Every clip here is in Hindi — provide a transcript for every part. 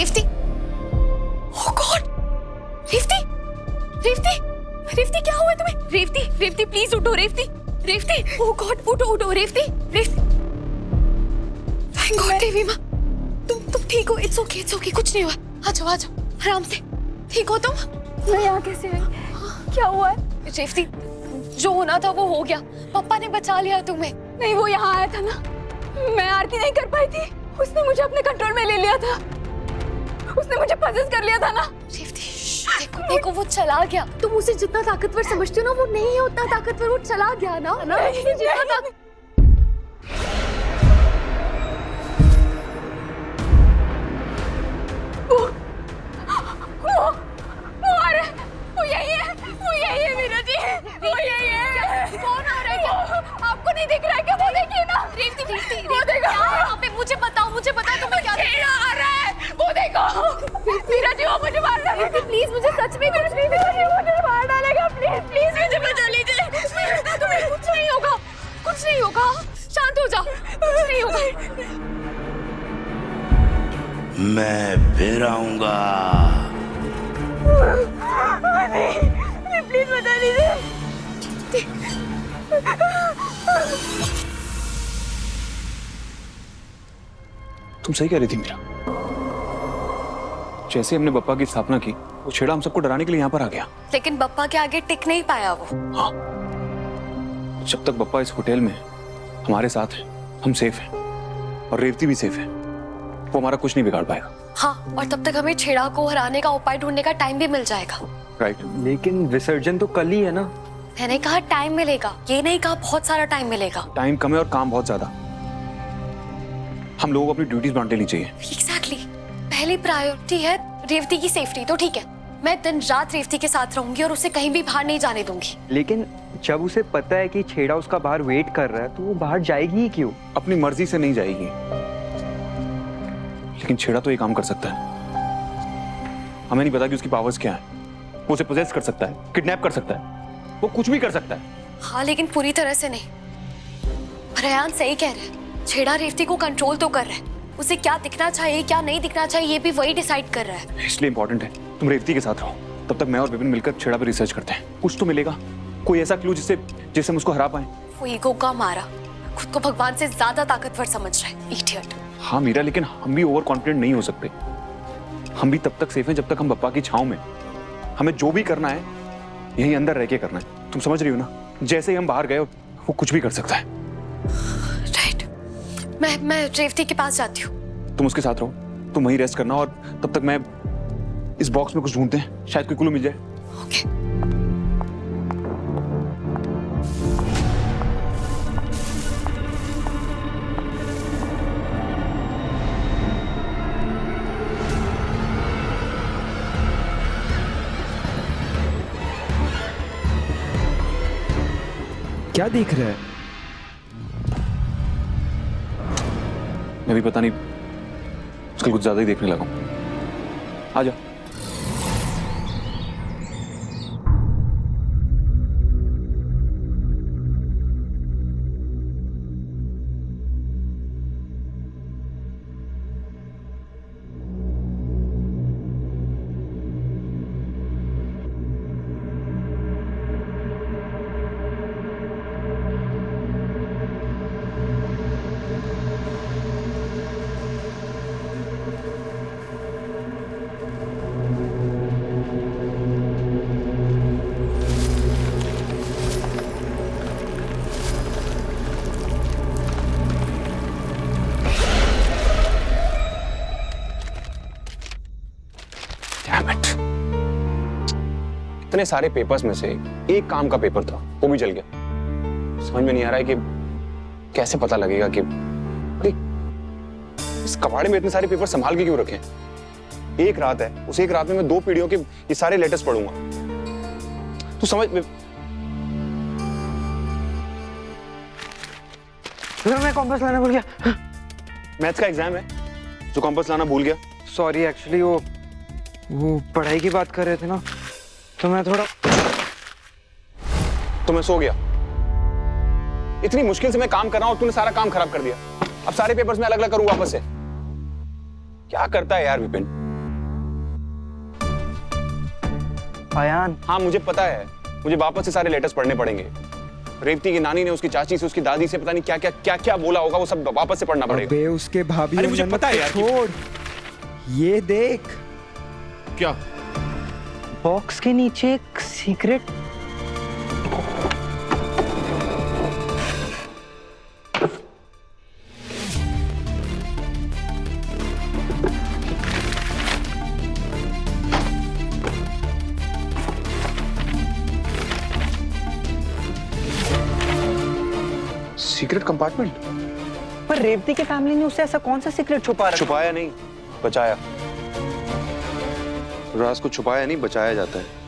रेवती, ओह गॉड, रेवती, रेवती, रेवती क्या हुआ तुम्हें? रेवती, रेवती प्लीज उठो, रेवती, रेवती, ओह गॉड उठो उठो, रेवती, रेवती, थैंक गॉड देवी माँ, तुम ठीक हो? इट्स ओके, कुछ नहीं हुआ, आ जाओ आराम से, ठीक हो तुम? मैं यहाँ कैसे आई? क्या हुआ है? रेवती, जो होना था वो हो गया, पापा ने बचा लिया तुम्हें। नहीं, वो यहाँ आया था ना, मैं आरती नहीं कर पाई थी, उसने मुझे अपने कंट्रोल में ले लिया था, उसने मुझे पजेस कर लिया था ना। रेवती देखो वो चला गया। तुम उसे जितना ताकतवर समझती हो ना, वो नहीं है उतना ताकतवर, वो चला गया ना। उसने जितना ताकत वो आ रहा है, वो यही है मीरा जी, वो यही है। कौन आ रहा है? क्या आपको नहीं दिख रहा है क्या? वो देखिए ना। रेवती, वो देखो, क्या है वहाँ पे? मुझे बताओ तुम्हें क्या छेड़ा आ रहा है, वो देखो। मीरा जी वो मुझे मार डालेगा। प्लीज मुझे सच में कुछ नहीं दिख रहा है, वो मुझे मार डालेगा। प्लीज मुझे बचा लीजिए। तुम्हें कुछ नहीं होगा, शांत हो जाओ, कुछ नहीं होगा। मैं फिर आऊंगा। नहीं, प्लीज बचा लीजिए। तुम सही कह रही थी मीरा। जैसे हमने बप्पा की स्थापना की, वो छेड़ा हम सबको डराने के लिए यहाँ पर आ गया। लेकिन बप्पा के आगे टिक नहीं पाया वो। हाँ, जब तक बप्पा इस होटल में हमारे साथ है, हम सेफ हैं, और रेवती भी सेफ है। वो हमारा कुछ नहीं बिगाड़ पाएगा। हाँ, और तब तक हमें छेड़ा को हराने का उपाय ढूंढने का टाइम भी मिल जाएगा। राइट। लेकिन विसर्जन तो कल ही है ना। मैंने कहा टाइम मिलेगा, ये नहीं कहा बहुत सारा टाइम मिलेगा। टाइम कम है और काम बहुत ज्यादा। हम लोगों को अपनी ड्यूटीज बांट लेनी चाहिए। एग्जैक्टली। पहली प्रायोरिटी है रेवती की सेफ्टी, तो ठीक है, मैं दिन रात रेवती के साथ रहूंगी और उसे कहीं भी बाहर नहीं जाने दूंगी। लेकिन जब उसे पता है कि छेड़ा उसका बाहर वेट कर रहा है, तो वो बाहर जाएगी ही क्यों? अपनी मर्जी से नहीं जाएगी, लेकिन छेड़ा तो ये काम कर सकता है। हमें नहीं पता कि उसकी पावर्स क्या है। वो उसे पोजेस कर सकता है, किडनैप कर सकता है, वो कुछ भी कर सकता है। हाँ, लेकिन पूरी तरह से नहीं। रेहान सही कह रहे हैं, छेड़ा रेवती को कंट्रोल तो कर रहा है। उसे क्या दिखना चाहिए, क्या नहीं दिखना चाहिए, ये भी वही डिसाइड कर रहा है। इसलिए इंपॉर्टेंट है तुम रेवती के साथ रहो। तब तक मैं और विपिन मिलकर छेड़ा पे रिसर्च करते हैं। कुछ तो मिलेगा, कोई ऐसा क्लू जिससे हम उसको हरा पाए। वो ईगो का मारा खुद को भगवान से ज्यादा ताकतवर समझ रहा है, इडियट। हाँ मीरा, लेकिन हम भी ओवर कॉन्फिडेंट नहीं हो सकते। हम भी तब तक सेफ हैं जब तक हम बप्पा की छांव में। हमें जो भी करना है यहीं अंदर रह के करना है। तुम समझ रही हो ना? जैसे ही हम बाहर गए वो कुछ भी कर सकता है। राइट। मैं रेवती के पास जाती हूँ। तुम उसके साथ रहो, तुम वहीं रेस्ट करना, और तब तक मैं इस बॉक्स में कुछ ढूंढते हैं, शायद कोई क्लू मिल जाए। ओके। क्या देख रहा है? मैं भी पता नहीं, आजकल कुछ ज्यादा ही देखने लगा हूं। आ जाओ। इतने सारे पेपर्स में से एक काम का पेपर था, वो भी जल गया। समझ में नहीं आ रहा है कि कैसे पता लगेगा कि अरे इस कबाड़े में इतने सारे पेपर संभाल के क्यों रखे। एक रात है, उस एक रात में मैं 2 पीढ़ियों के ये सारे लेटर्स पढ़ूंगा। तू समझ में। मैं कॉम्पास लाना भूल गया। मैथ्स का एग्जाम है, जो कॉम्पास लाना भूल गया। सॉरी, एक्चुअली वो पढ़ाई की बात कर रहे थे ना, तो मैं थोड़ा। तो मैं सो गया। इतनी मुश्किल से मैं काम कर रहा हूं और तूने सारा काम खराब कर दिया। अब सारे पेपर्स में अलग अलग करूं वापस से। क्या करता है यार विपिन। आयान। हाँ मुझे पता है, मुझे वापस से सारे लेटर्स पढ़ने पड़ेंगे। रेवती की नानी ने उसकी चाची से, उसकी दादी से पता नहीं क्या क्या बोला होगा, वो सब वापस से पढ़ना पड़ेगा। अबे उसके भाभी अरे और मुझे ननद पता है को यार छोड़, ये देख क्या? बॉक्स के नीचे एक सीक्रेट। Secret compartment? पर रेवती के फैमिली ने उससे ऐसा कौन सा सीक्रेट छुपा रखा? छुपाया नहीं, बचाया। राज को छुपाया नहीं, बचाया जाता है।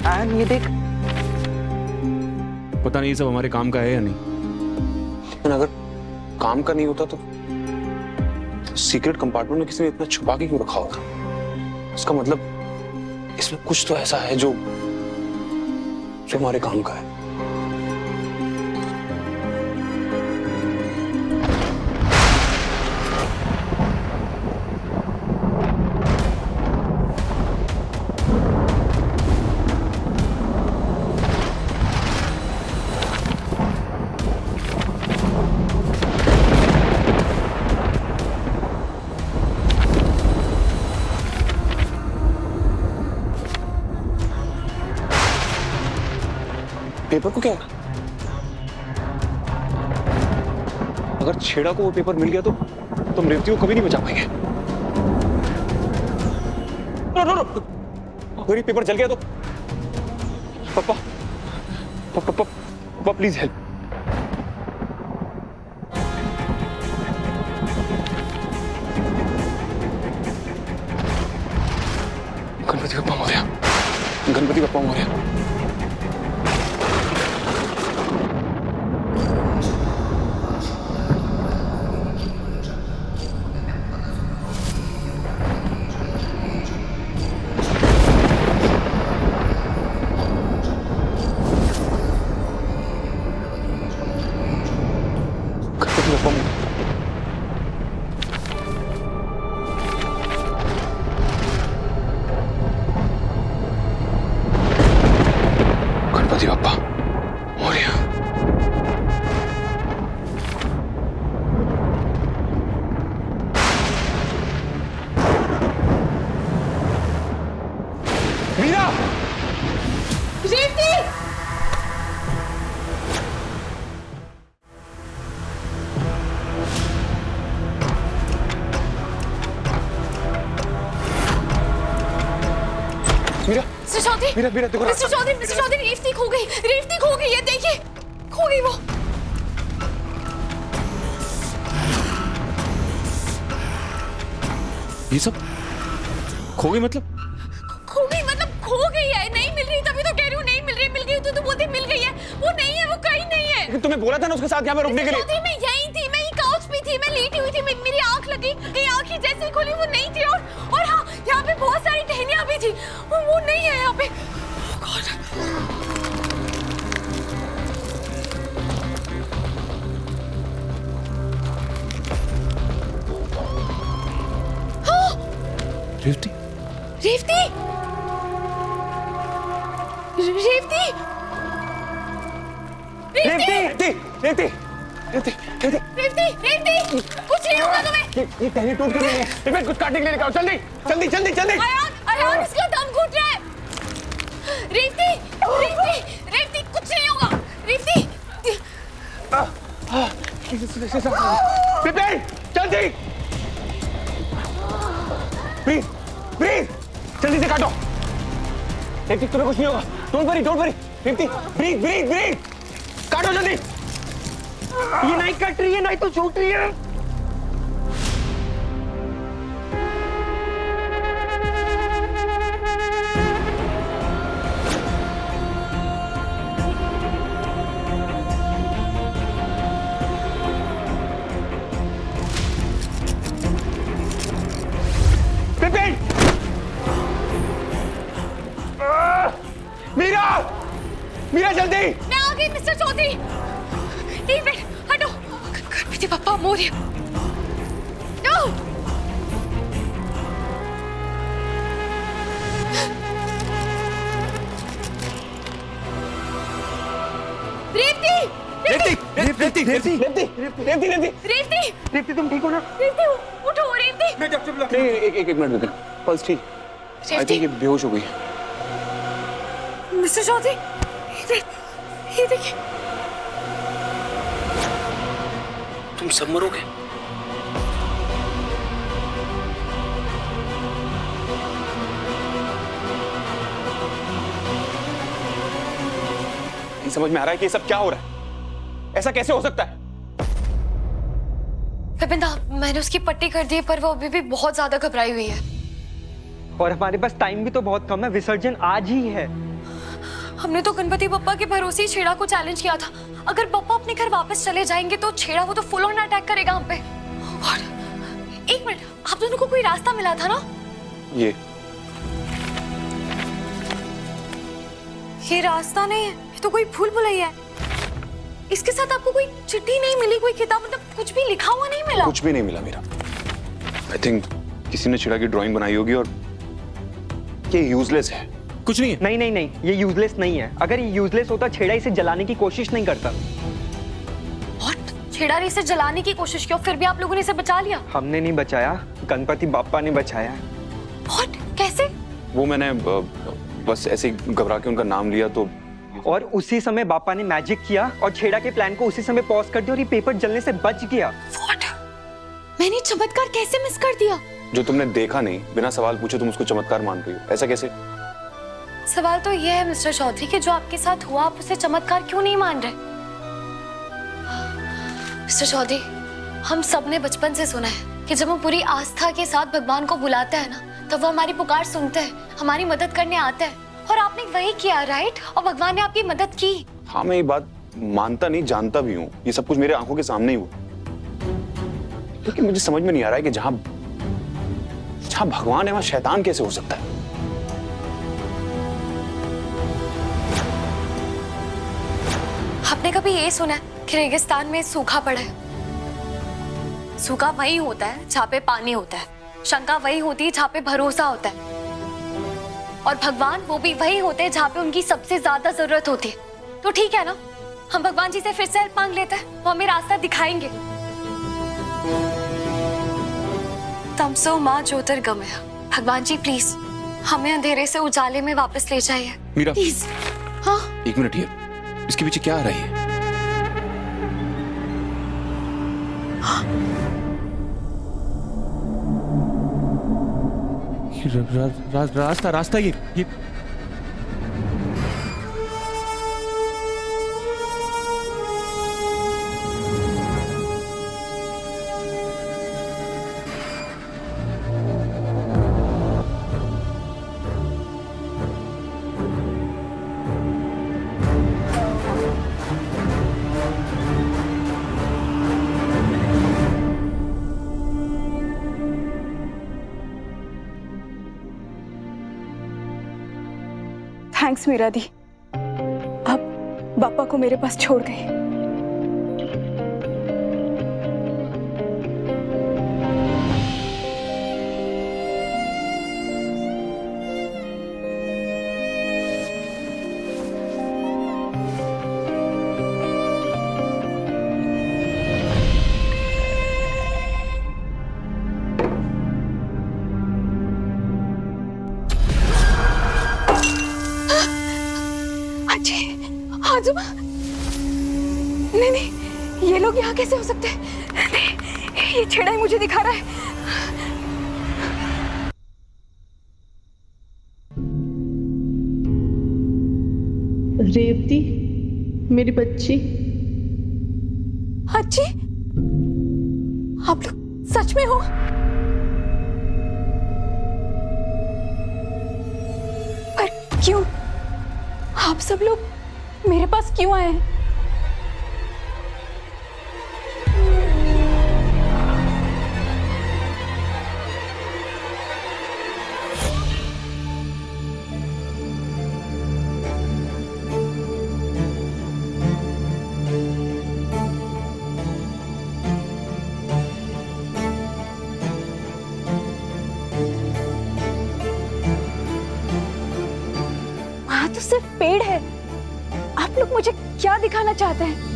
आयान ये देख। पता नहीं ये सब हमारे काम का है या नहीं, लेकिन अगर काम का नहीं होता तो सीक्रेट कंपार्टमेंट में किसी ने इतना छुपा के क्यों रखा होगा? इसका मतलब इसमें कुछ तो ऐसा है जो हमारे काम का है। पेपर को क्या होगा? अगर छेड़ा को वो पेपर मिल गया तो तुम रेवती को कभी नहीं बचा पाएंगे। अगर ये पेपर जल गया तो पापा पापा पापा please help. Ganpati Bappa Morya, Ganpati Bappa Morya. Ganpati Bappa Morya. Meera! Revati! Meera! Mister Chaudhary, Meera Meera देखो, मिस्टर चौधरी, रेवती खो गई, ये देखिए, खो गई वो। ये सब खो गई मतलब? खो गई है, नहीं मिल रही, तभी तो कह रही हूँ नहीं मिल रही, मिल गई तो बोलते मिल गई है, वो नहीं है, वो कहीं नहीं है। लेकिन तुम्हें बोला था ना उसके साथ यहाँ पे रुकने के लिए। चौधरी मैं यहीं थी, मैं काउच पे थी, मैं लेटी हुई थी, मेरी आंख लगी, आंख ही जैसे ही खोली वो नहीं थी, और हाँ यहाँ पे बहुत सारी टहनियां भी चौधरी, वो नहीं है यहाँ पे। Oh God. रेवती, रेवती, रेवती, रेवती, रेवती, रेवती, रेवती, रेवती, रेवती, रेवती, कुछ नहीं होगा तुम्हें। ये टहनी टूट गई है। रिपेट कुछ काटने के लिए निकालो, जल्दी, जल्दी, जल्दी, जल्दी। अयान, अयान, इसका दम घुट रहा है। रेवती, रेवती, रेवती, कुछ नहीं होगा। रेवती, रिपेट, जल्दी। ब्रीथ, ब्रीथ, जल्दी से काटो। रेवती, तुम्हें कुछ नहीं होगा। Don't worry, don't worry. Revati, breathe, breathe, breathe, काटो जल्दी। ये नहीं कट रही है, नहीं तो छूट रही है। मीरा, मीरा जल्दी। मैं आ गई मिस्टर चौधरी। एक मिनट, हटो। गणपति बप्पा मोरया। नो। रेवती, रेवती, रेवती, रेवती, रेवती, रेवती, रेवती, रेवती, रेवती तुम ठीक हो ना? रेवती, उठो रेवती। नहीं, एक मिनट रुको। पल्स ठीक। आई थिंक ये बेहोश हो गई। मिस्टर चौधरी, ये देखिए। तुम सब मरोगे। नहीं समझ में आ रहा है कि ये सब क्या हो रहा है। ऐसा कैसे हो सकता है? विपिन, मैंने उसकी पट्टी कर दी है, पर वो अभी भी बहुत ज्यादा घबराई हुई है। और हमारे पास टाइम भी तो बहुत कम है, विसर्जन आज ही है। हमने तो गणपति बप्पा के भरोसे ही छेड़ा को चैलेंज किया था। अगर बप्पा अपने घर वापस चले जाएंगे तो छेड़ा वो तो फुल ऑन अटैक करेगा हम पे। और एक मिनट, आप दोनों को कोई रास्ता मिला था ना? ये रास्ता नहीं है, ये तो कोई भूल भुलैया है। इसके साथ आपको कोई चिट्ठी नहीं मिली, कोई किताब, मतलब कुछ भी लिखा हुआ नहीं मिला? कुछ भी नहीं मिला मेरा। आई थिंक किसी ने छेड़ा की ड्राइंग बनाई होगी और ये यूजलेस है। कुछ नहीं है। नहीं नहीं नहीं, ये यूजलेस नहीं है। अगर ये यूजलेस होता छेड़ा इसे जलाने की कोशिश नहीं करता। What? छेड़ा ने इसे जलाने की कोशिश की और फिर भी आप लोगों ने इसे बचा लिया? हमने नहीं बचाया, गणपति बाप्पा ने बचाया। What? कैसे? वो मैंने बस ऐसे ही घबरा के उनका नाम लिया तो। और उसी समय बाप्पा ने मैजिक किया और छेड़ा के प्लान को उसी समय पॉज कर दिया और ये पेपर जलने से बच गया। What? मैंने चमत्कार कैसे मिस कर दिया? जो तुमने देखा नहीं, बिना सवाल पूछे तुम उसको चमत्कार मान रही हो, ऐसा कैसे? सवाल तो यह है मिस्टर चौधरी कि जो आपके साथ हुआ आप उसे चमत्कार क्यों नहीं मान रहे? मिस्टर चौधरी, हम सब ने बचपन से सुना है कि जब हम पूरी आस्था के साथ भगवान को बुलाते हैं ना, तब वो हमारी पुकार सुनते हैं, हमारी मदद करने आते हैं। और आपने वही किया, राइट? और भगवान ने आपकी मदद की। हाँ, मैं ये बात मानता नहीं, जानता भी हूँ। ये सब कुछ मेरे आंखों के सामने ही हुआ। लेकिन मुझे समझ में नहीं आ रहा है कि जहां भगवान है वहां शैतान कैसे हो सकता है? आपने कभी ये सुना है कि रेगिस्तान में सूखा पड़ा है? सूखा वही होता है जहाँ पे पानी होता है। शंका वही होती है जहाँ पे भरोसा होता है। और भगवान वो भी वही होते हैं जहाँ पे उनकी सबसे ज्यादा जरूरत होती है। तो ठीक है ना, हम भगवान जी से फिर से हेल्प मांग लेते हैं, वो हमें रास्ता दिखाएंगे। तमसो माँ ज्योतिर्गमय। भगवान जी प्लीज हमें अंधेरे से उजाले में वापस ले जाइए मीरा, प्लीज। हाँ, एक मिनट, ये इसके पीछे क्या आ रही है? रास्ता रास्ता ये थैंक्स मीरा दी, आप पापा को मेरे पास छोड़ गए। आजूबा, नहीं नहीं, ये लोग यहाँ कैसे हो सकते हैं? नहीं, ये छेड़ा ही मुझे दिखा रहा है। रेवती, मेरी बच्ची। अच्छी, आप लोग सच में हो? पर क्यों? आप सब लोग मेरे पास क्यों आए हैं? वहां तो सिर्फ पेड़ है। आप लोग मुझे क्या दिखाना चाहते हैं?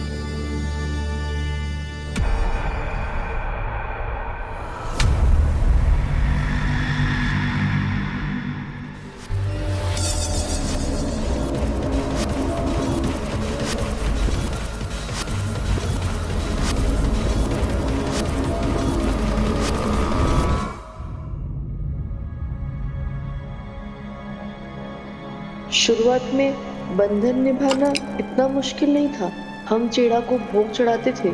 शुरुआत में बंधन निभाना इतना मुश्किल नहीं था। हम चेड़ा को भोग चढ़ाते थे,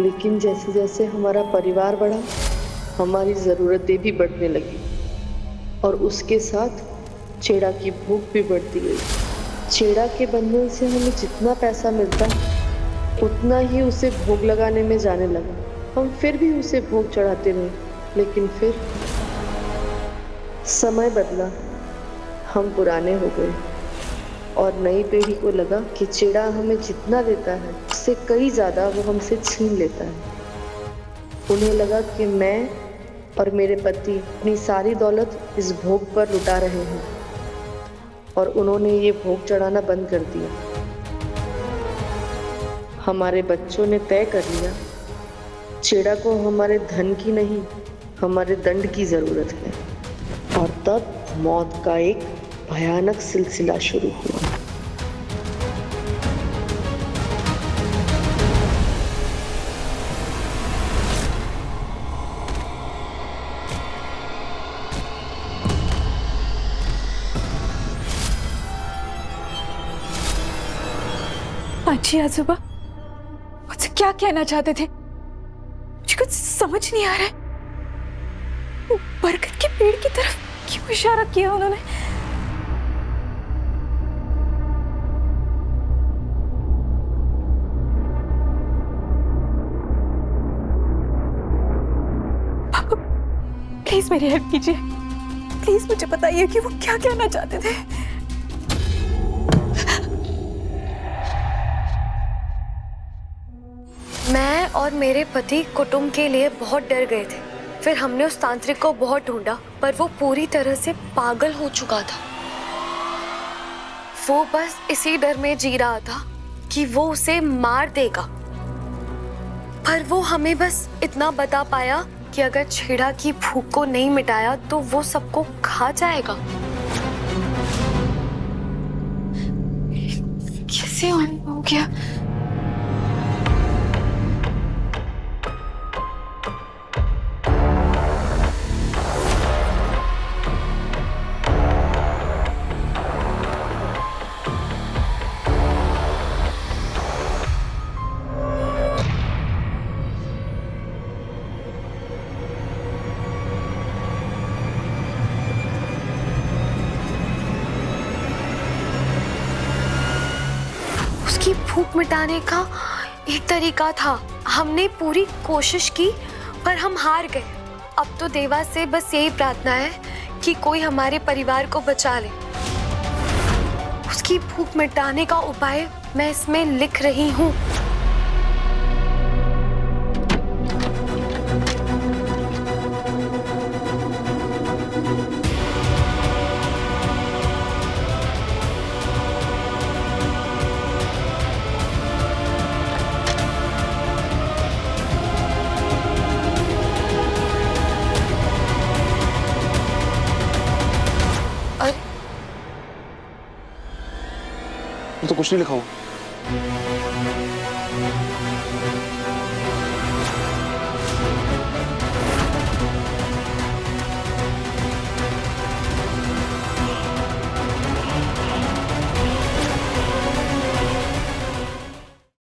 लेकिन जैसे जैसे हमारा परिवार बढ़ा, हमारी ज़रूरतें भी बढ़ने लगी और उसके साथ चेड़ा की भूख भी बढ़ती गई। चेड़ा के बंधन से हमें जितना पैसा मिलता, उतना ही उसे भोग लगाने में जाने लगा। हम फिर भी उसे भोग चढ़ाते रहे, लेकिन फिर समय बदला, हम पुराने हो गए और नई पीढ़ी को लगा कि चेड़ा हमें जितना देता है उससे कई ज़्यादा वो हमसे छीन लेता है। उन्हें लगा कि मैं और मेरे पति अपनी सारी दौलत इस भोग पर लुटा रहे हैं और उन्होंने ये भोग चढ़ाना बंद कर दिया। हमारे बच्चों ने तय कर लिया, चेड़ा को हमारे धन की नहीं, हमारे दंड की ज़रूरत है। और तब मौत का एक भयानक सिलसिला शुरू हुआ। अच्छी आजूबा, मुझसे क्या कहना चाहते थे? मुझे कुछ समझ नहीं आ रहा है। वो बरगद के पेड़ की तरफ क्यों इशारा किया उन्होंने? पापा, प्लीज मेरी हेल्प कीजिए। प्लीज मुझे बताइए कि वो क्या कहना चाहते थे। मैं और मेरे पति कुटुंब के लिए बहुत डर गए थे। फिर हमने उस तांत्रिक को बहुत ढूंढा, पर वो पूरी तरह से पागल हो चुका था। वो बस इसी डर में जी रहा था कि वो उसे मार देगा। पर वो हमें बस इतना बता पाया कि अगर छेड़ा की भूख को नहीं मिटाया तो वो सबको खा जाएगा। कैसे हो गया? उसकी भूख मिटाने का एक तरीका था। हमने पूरी कोशिश की पर हम हार गए। अब तो देवा से बस यही प्रार्थना है कि कोई हमारे परिवार को बचा ले। उसकी भूख मिटाने का उपाय मैं इसमें लिख रही हूँ। मैं तो कुछ नहीं लिखा हूँ।